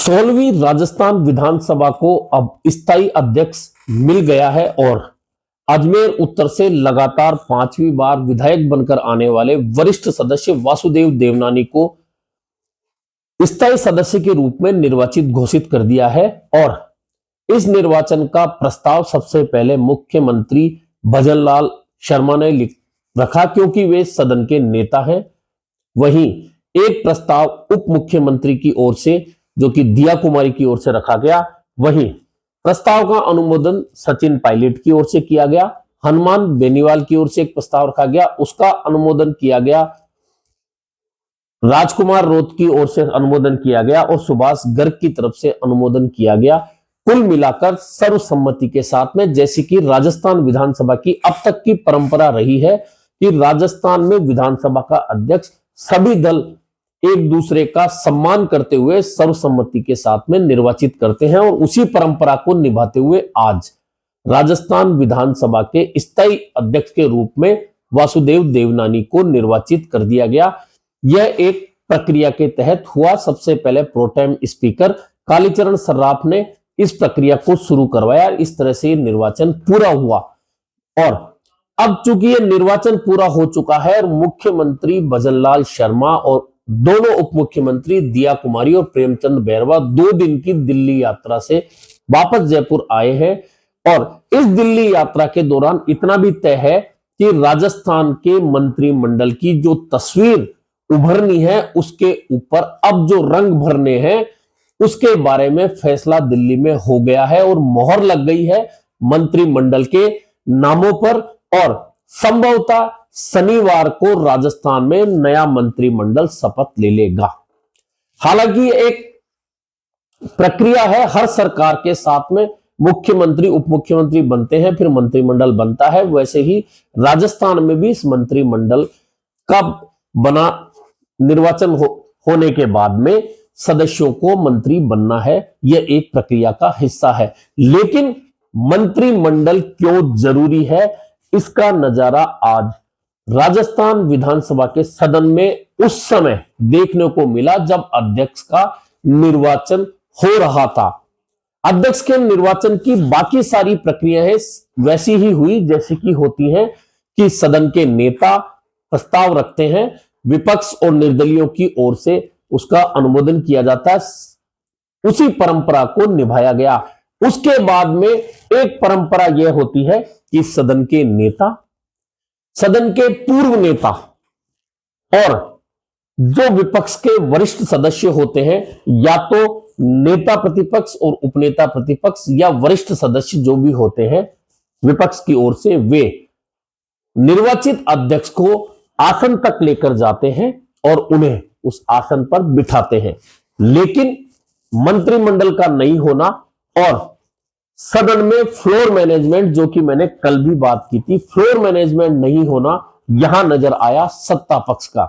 16वीं राजस्थान विधानसभा को अब स्थायी अध्यक्ष मिल गया है और अजमेर उत्तर से लगातार 5वीं बार विधायक बनकर आने वाले वरिष्ठ सदस्य वासुदेव देवनानी को स्थायी सदस्य के रूप में निर्वाचित घोषित कर दिया है। और इस निर्वाचन का प्रस्ताव सबसे पहले मुख्यमंत्री भजनलाल शर्मा ने रखा, क्योंकि वे सदन के नेता हैं। वहीं एक प्रस्ताव उप मुख्यमंत्री की ओर से, जो कि दिया कुमारी की ओर से रखा गया। वहीं प्रस्ताव का अनुमोदन सचिन पायलट की ओर से किया गया। हनुमान बेनीवाल की ओर से एक प्रस्ताव रखा गया, उसका अनुमोदन किया गया। राजकुमार रोत की ओर से अनुमोदन किया गया और सुभाष गर्ग की तरफ से अनुमोदन किया गया। कुल मिलाकर सर्वसम्मति के साथ में, जैसे कि राजस्थान विधानसभा की अब तक की परंपरा रही है कि राजस्थान में विधानसभा का अध्यक्ष सभी दल एक दूसरे का सम्मान करते हुए सर्वसम्मति के साथ में निर्वाचित करते हैं, और उसी परंपरा को निभाते हुए आज राजस्थान विधानसभा के स्थायी अध्यक्ष के रूप में वासुदेव देवनानी को निर्वाचित कर दिया गया। यह एक प्रक्रिया के तहत हुआ। सबसे पहले प्रोटेम स्पीकर कालीचरण सर्राफ ने इस प्रक्रिया को शुरू करवाया। इस तरह से निर्वाचन पूरा हुआ और अब चूंकि यह निर्वाचन पूरा हो चुका है और मुख्यमंत्री भजनलाल शर्मा और दोनों उप मुख्यमंत्री दिया कुमारी और प्रेमचंद बैरवा 2 दिन की दिल्ली यात्रा से वापस जयपुर आए हैं। और इस दिल्ली यात्रा के दौरान इतना भी तय है कि राजस्थान के मंत्रिमंडल की जो तस्वीर उभरनी है, उसके ऊपर अब जो रंग भरने हैं उसके बारे में फैसला दिल्ली में हो गया है और मोहर लग गई है मंत्रिमंडल के नामों पर। और संभवतः शनिवार को राजस्थान में नया मंत्रिमंडल शपथ ले लेगा। हालांकि एक प्रक्रिया है, हर सरकार के साथ में मुख्यमंत्री उप मुख्यमंत्री बनते हैं, फिर मंत्रिमंडल बनता है। वैसे ही राजस्थान में भी इस मंत्रिमंडल का बना निर्वाचन होने के बाद में सदस्यों को मंत्री बनना है। यह एक प्रक्रिया का हिस्सा है। लेकिन मंत्रिमंडल क्यों जरूरी है, इसका नजारा आज राजस्थान विधानसभा के सदन में उस समय देखने को मिला जब अध्यक्ष का निर्वाचन हो रहा था। अध्यक्ष के निर्वाचन की बाकी सारी प्रक्रियाएं वैसी ही हुई जैसी कि होती हैं कि सदन के नेता प्रस्ताव रखते हैं, विपक्ष और निर्दलियों की ओर से उसका अनुमोदन किया जाता है। उसी परंपरा को निभाया गया। उसके बाद में एक परंपरा यह होती है कि सदन के नेता, सदन के पूर्व नेता और जो विपक्ष के वरिष्ठ सदस्य होते हैं, या तो नेता प्रतिपक्ष और उपनेता प्रतिपक्ष या वरिष्ठ सदस्य जो भी होते हैं विपक्ष की ओर से, वे निर्वाचित अध्यक्ष को आसन तक लेकर जाते हैं और उन्हें उस आसन पर बिठाते हैं। लेकिन मंत्रिमंडल का नहीं होना और सदन में फ्लोर मैनेजमेंट, जो कि मैंने कल भी बात की थी, फ्लोर मैनेजमेंट नहीं होना यहां नजर आया सत्ता पक्ष का।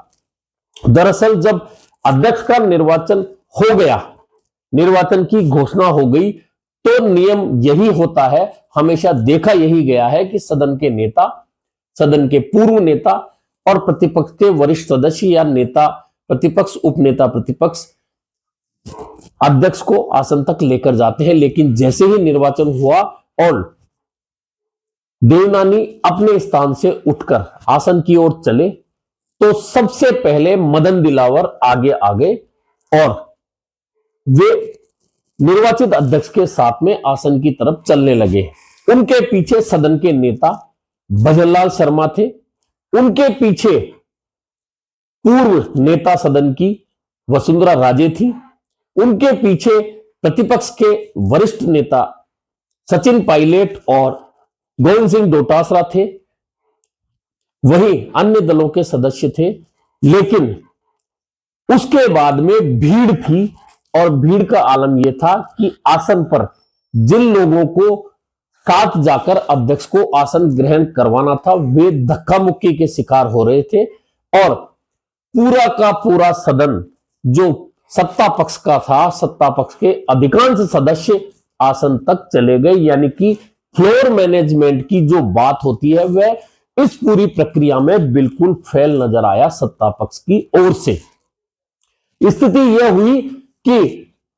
दरअसल जब अध्यक्ष का निर्वाचन हो गया, निर्वाचन की घोषणा हो गई, तो नियम यही होता है, हमेशा देखा यही गया है कि सदन के नेता, सदन के पूर्व नेता और प्रतिपक्ष के वरिष्ठ सदस्य या नेता प्रतिपक्ष, उपनेता प्रतिपक्ष अध्यक्ष को आसन तक लेकर जाते हैं। लेकिन जैसे ही निर्वाचन हुआ और देवनानी अपने स्थान से उठकर आसन की ओर चले, तो सबसे पहले मदन दिलावर आगे आगे और वे निर्वाचित अध्यक्ष के साथ में आसन की तरफ चलने लगे। उनके पीछे सदन के नेता भजनलाल शर्मा थे। उनके पीछे पूर्व नेता सदन की वसुंधरा राजे थी। उनके पीछे प्रतिपक्ष के वरिष्ठ नेता सचिन पायलट और गोविंद सिंह डोटासरा थे। वहीं अन्य दलों के सदस्य थे। लेकिन उसके बाद में भीड़ थी और भीड़ का आलम यह था कि आसन पर जिन लोगों को साथ जाकर अध्यक्ष को आसन ग्रहण करवाना था, वे धक्का मुक्की के शिकार हो रहे थे और पूरा का पूरा सदन जो सत्ता पक्ष का था, सत्ता पक्ष के अधिकांश सदस्य आसन तक चले गए। यानी कि फ्लोर मैनेजमेंट की जो बात होती है वह इस पूरी प्रक्रिया में बिल्कुल फेल नजर आया सत्ता पक्ष की ओर से। स्थिति यह हुई कि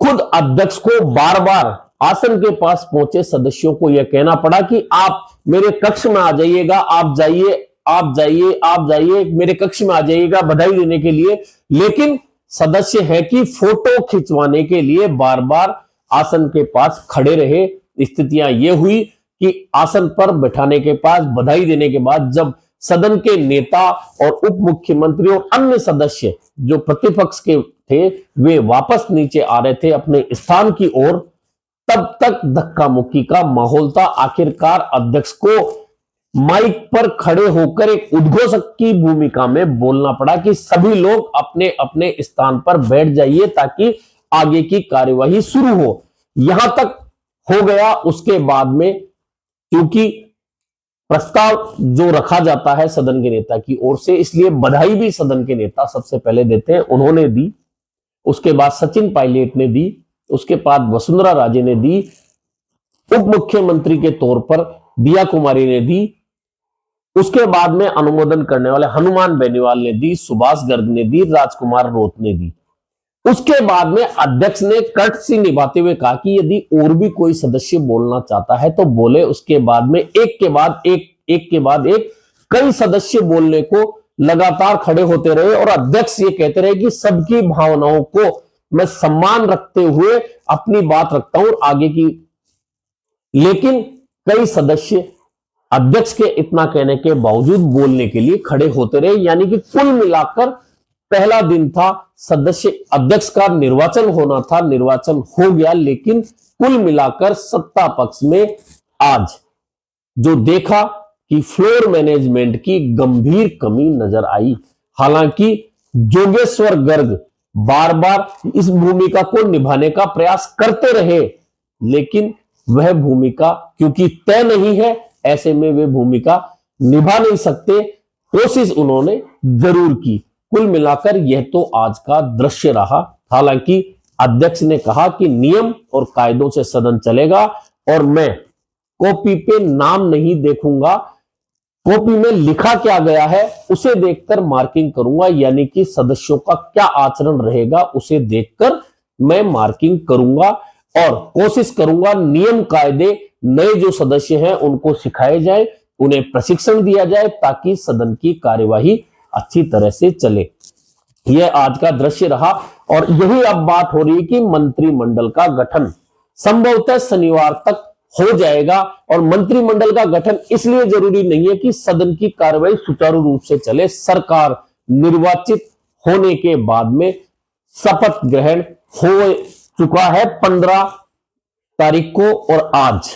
खुद अध्यक्ष को बार बार आसन के पास पहुंचे सदस्यों को यह कहना पड़ा कि आप मेरे कक्ष में आ जाइएगा, आप जाइए, आप जाइए, आप जाइए, मेरे कक्ष में आ जाइएगा बधाई देने के लिए। लेकिन सदस्य है कि फोटो खिंचवाने के लिए बार बार आसन के पास खड़े रहे। स्थितियां यह हुई कि आसन पर बैठाने के पास बधाई देने के बाद जब सदन के नेता और उप मुख्यमंत्री और अन्य सदस्य जो प्रतिपक्ष के थे वे वापस नीचे आ रहे थे अपने स्थान की ओर, तब तक धक्का मुक्की का माहौल था। आखिरकार अध्यक्ष को माइक पर खड़े होकर एक उद्घोषक की भूमिका में बोलना पड़ा कि सभी लोग अपने अपने स्थान पर बैठ जाइए ताकि आगे की कार्यवाही शुरू हो। यहां तक हो गया। उसके बाद में क्योंकि प्रस्ताव जो रखा जाता है सदन के नेता की ओर से, इसलिए बधाई भी सदन के नेता सबसे पहले देते हैं, उन्होंने दी। उसके बाद सचिन पायलट ने दी, उसके बाद वसुंधरा राजे ने दी, उप मुख्यमंत्री के तौर पर दिया कुमारी ने दी, उसके बाद में अनुमोदन करने वाले हनुमान बेनीवाल ने दी, सुभाष गर्ग ने दी, राजकुमार रोत ने दी। उसके बाद में अध्यक्ष ने कर्टसी निभाते हुए कहा कि यदि और भी कोई सदस्य बोलना चाहता है तो बोले। उसके बाद में एक के बाद एक कई सदस्य बोलने को लगातार खड़े होते रहे और अध्यक्ष ये कहते रहे कि सबकी भावनाओं को मैं सम्मान रखते हुए अपनी बात रखता हूं आगे की। लेकिन कई सदस्य अध्यक्ष के इतना कहने के बावजूद बोलने के लिए खड़े होते रहे। यानी कि कुल मिलाकर पहला दिन था, सदस्य अध्यक्ष का निर्वाचन होना था, निर्वाचन हो गया। लेकिन कुल मिलाकर सत्ता पक्ष में आज जो देखा कि फ्लोर मैनेजमेंट की गंभीर कमी नजर आई। हालांकि जोगेश्वर गर्ग बार बार इस भूमिका को निभाने का प्रयास करते रहे, लेकिन वह भूमिका क्योंकि तय नहीं है, ऐसे में वे भूमिका निभा नहीं सकते। कोशिश उन्होंने जरूर की। कुल मिलाकर यह तो आज का दृश्य रहा। हालांकि अध्यक्ष ने कहा कि नियम और कायदों से सदन चलेगा और मैं कॉपी पे नाम नहीं देखूंगा, कॉपी में लिखा क्या गया है उसे देखकर मार्किंग करूंगा। यानी कि सदस्यों का क्या आचरण रहेगा उसे देखकर मैं मार्किंग करूंगा और कोशिश करूंगा नियम कायदे नए जो सदस्य हैं उनको सिखाए जाए, उन्हें प्रशिक्षण दिया जाए ताकि सदन की कार्यवाही अच्छी तरह से चले। यह आज का दृश्य रहा और यही अब बात हो रही है कि मंत्रिमंडल का गठन संभवतः शनिवार तक हो जाएगा। और मंत्रिमंडल का गठन इसलिए जरूरी नहीं है कि सदन की कार्यवाही सुचारू रूप से चले। सरकार निर्वाचित होने के बाद में शपथ ग्रहण हो चुका है 15 तारीख को और आज,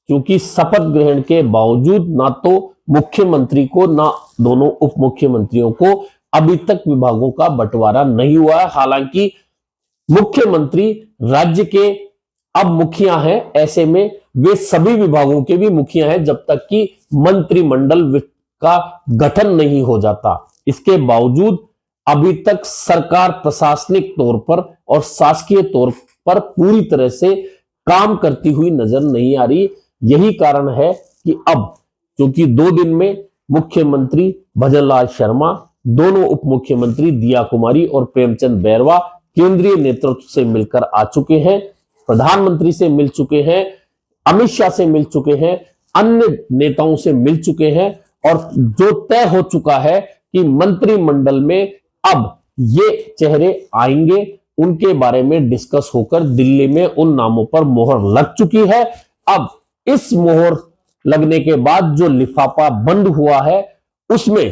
क्योंकि शपथ ग्रहण के बावजूद ना तो मुख्यमंत्री को ना दोनों उप मुख्यमंत्रियों को अभी तक विभागों का बंटवारा नहीं हुआ है। हालांकि मुख्यमंत्री राज्य के अब मुखिया हैं, ऐसे में वे सभी विभागों के भी मुखिया हैं जब तक कि मंत्रिमंडल का गठन नहीं हो जाता। इसके बावजूद अभी तक सरकार प्रशासनिक तौर पर और शासकीय तौर पर पूरी तरह से काम करती हुई नजर नहीं आ रही। यही कारण है कि अब क्योंकि 2 दिन में मुख्यमंत्री भजनलाल शर्मा, दोनों उप मुख्यमंत्री दिया कुमारी और प्रेमचंद बैरवा केंद्रीय नेतृत्व से मिलकर आ चुके हैं, प्रधानमंत्री से मिल चुके हैं, अमित शाह से मिल चुके हैं, अन्य नेताओं से मिल चुके हैं और जो तय हो चुका है कि मंत्रिमंडल में अब ये चेहरे आएंगे, उनके बारे में डिस्कस होकर दिल्ली में उन नामों पर मोहर लग चुकी है। अब इस मोहर लगने के बाद जो लिफाफा बंद हुआ है उसमें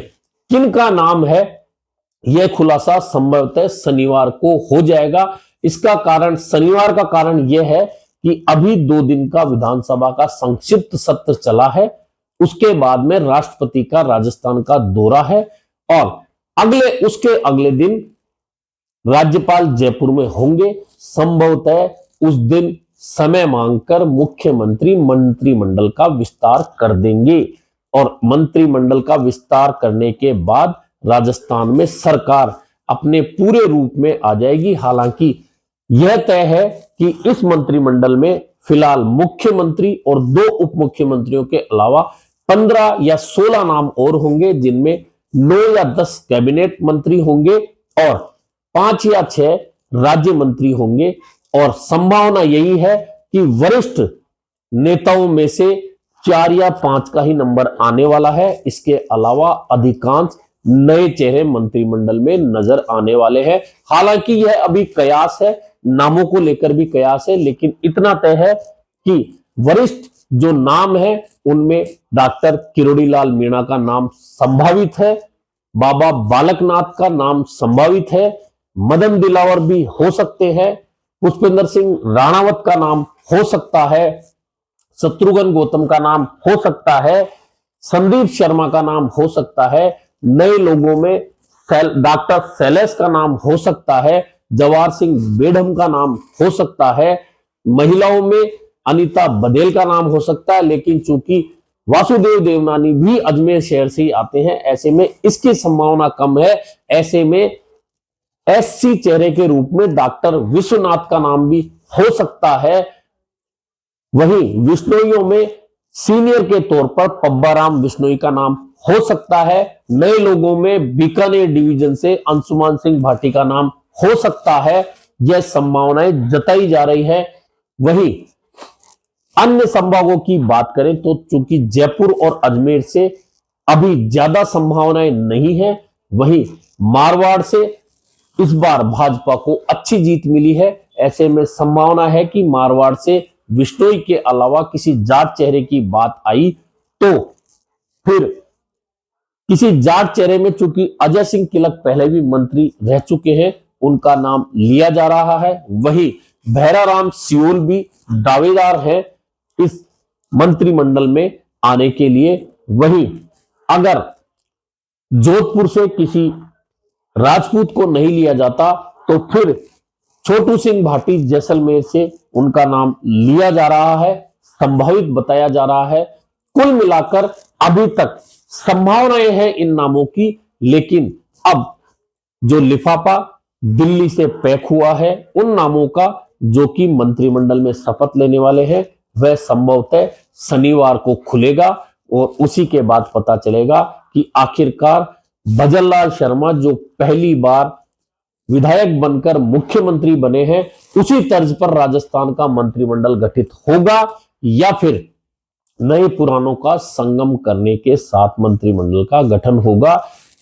किनका नाम है यह खुलासा संभवतः शनिवार को हो जाएगा। इसका कारण शनिवार का कारण यह है कि अभी 2 दिन का विधानसभा का संक्षिप्त सत्र चला है, उसके बाद में राष्ट्रपति का राजस्थान का दौरा है और उसके अगले दिन राज्यपाल जयपुर में होंगे। संभवतः उस दिन समय मांगकर मुख्यमंत्री मंत्रिमंडल का विस्तार कर देंगे और मंत्रिमंडल का विस्तार करने के बाद राजस्थान में सरकार अपने पूरे रूप में आ जाएगी। हालांकि यह तय है कि इस मंत्रिमंडल में फिलहाल मुख्यमंत्री और 2 उप मुख्यमंत्रियों के अलावा 15 या 16 नाम और होंगे, जिनमें 9 या 10 कैबिनेट मंत्री होंगे और 5 या 6 राज्य मंत्री होंगे और संभावना यही है कि वरिष्ठ नेताओं में से 4 या 5 का ही नंबर आने वाला है। इसके अलावा अधिकांश नए चेहरे मंत्रिमंडल में नजर आने वाले हैं। हालांकि यह अभी कयास है, नामों को लेकर भी कयास है, लेकिन इतना तय है कि वरिष्ठ जो नाम है उनमें डॉक्टर किरोड़ीलाल मीणा का नाम संभावित है, बाबा बालकनाथ का नाम संभावित है, मदन दिलावर भी हो सकते हैं, पुष्पेंद्र सिंह राणावत का नाम हो सकता है, शत्रुघ्न गौतम का नाम हो सकता है, संदीप शर्मा का नाम हो सकता है, नए लोगों में डॉक्टर शैलेश का नाम हो सकता है, जवाहर सिंह बेढम का नाम हो सकता है, महिलाओं में अनीता बघेल का नाम हो सकता है। लेकिन चूंकि वासुदेव देवनानी भी अजमेर शहर से ही आते हैं, ऐसे में इसकी संभावना कम है। ऐसे में एससी चेहरे के रूप में डॉक्टर विश्वनाथ का नाम भी हो सकता है। वहीं विश्नोइयों में सीनियर के तौर पर पब्बाराम विश्नोई का नाम हो सकता है। नए लोगों में बीकानेर डिवीजन से अंशुमान सिंह भाटी का नाम हो सकता है। यह संभावनाएं जताई जा रही है। वहीं अन्य संभागों की बात करें तो चूंकि जयपुर और अजमेर से अभी ज्यादा संभावनाएं नहीं है, वहीं मारवाड़ से इस बार भाजपा को अच्छी जीत मिली है। ऐसे में संभावना है कि मारवाड़ से विश्नोई के अलावा किसी जाट चेहरे की बात आई तो फिर किसी जाट चेहरे में, चूंकि अजय सिंह किलक पहले भी मंत्री रह चुके हैं, उनका नाम लिया जा रहा है। वहीं भैराराम सियोल भी दावेदार है इस मंत्रिमंडल में आने के लिए। वहीं अगर जोधपुर से किसी राजपूत को नहीं लिया जाता तो फिर छोटू सिंह भाटी जैसलमेर से उनका नाम लिया जा रहा है, संभावित बताया जा रहा है। कुल मिलाकर अभी तक संभावनाएं हैं इन नामों की, लेकिन अब जो लिफाफा दिल्ली से पैक हुआ है उन नामों का जो कि मंत्रिमंडल में शपथ लेने वाले हैं, वह संभवतः शनिवार को खुलेगा और उसी के बाद पता चलेगा कि आखिरकार भजनलाल शर्मा जो पहली बार विधायक बनकर मुख्यमंत्री बने हैं, उसी तर्ज पर राजस्थान का मंत्रिमंडल गठित होगा या फिर नए पुरानों का संगम करने के साथ मंत्रिमंडल का गठन होगा।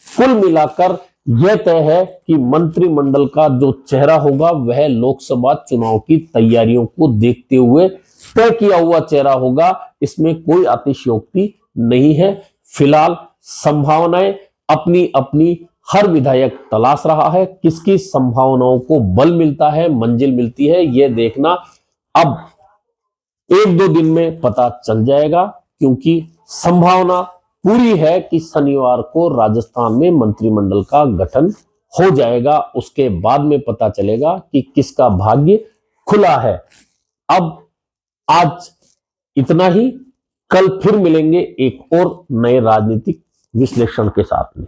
कुल मिलाकर यह तय है कि मंत्रिमंडल का जो चेहरा होगा वह लोकसभा चुनाव की तैयारियों को देखते हुए तय किया हुआ चेहरा होगा। इसमें कोई अतिशयोक्ति नहीं है। फिलहाल संभावनाएं अपनी अपनी हर विधायक तलाश रहा है, किसकी संभावनाओं को बल मिलता है, मंजिल मिलती है, यह देखना अब 1-2 दिन में पता चल जाएगा, क्योंकि संभावना पूरी है कि शनिवार को राजस्थान में मंत्रिमंडल का गठन हो जाएगा। उसके बाद में पता चलेगा कि किसका भाग्य खुला है। अब आज इतना ही, कल फिर मिलेंगे एक और नए राजनीतिक विश्लेषण के साथ में।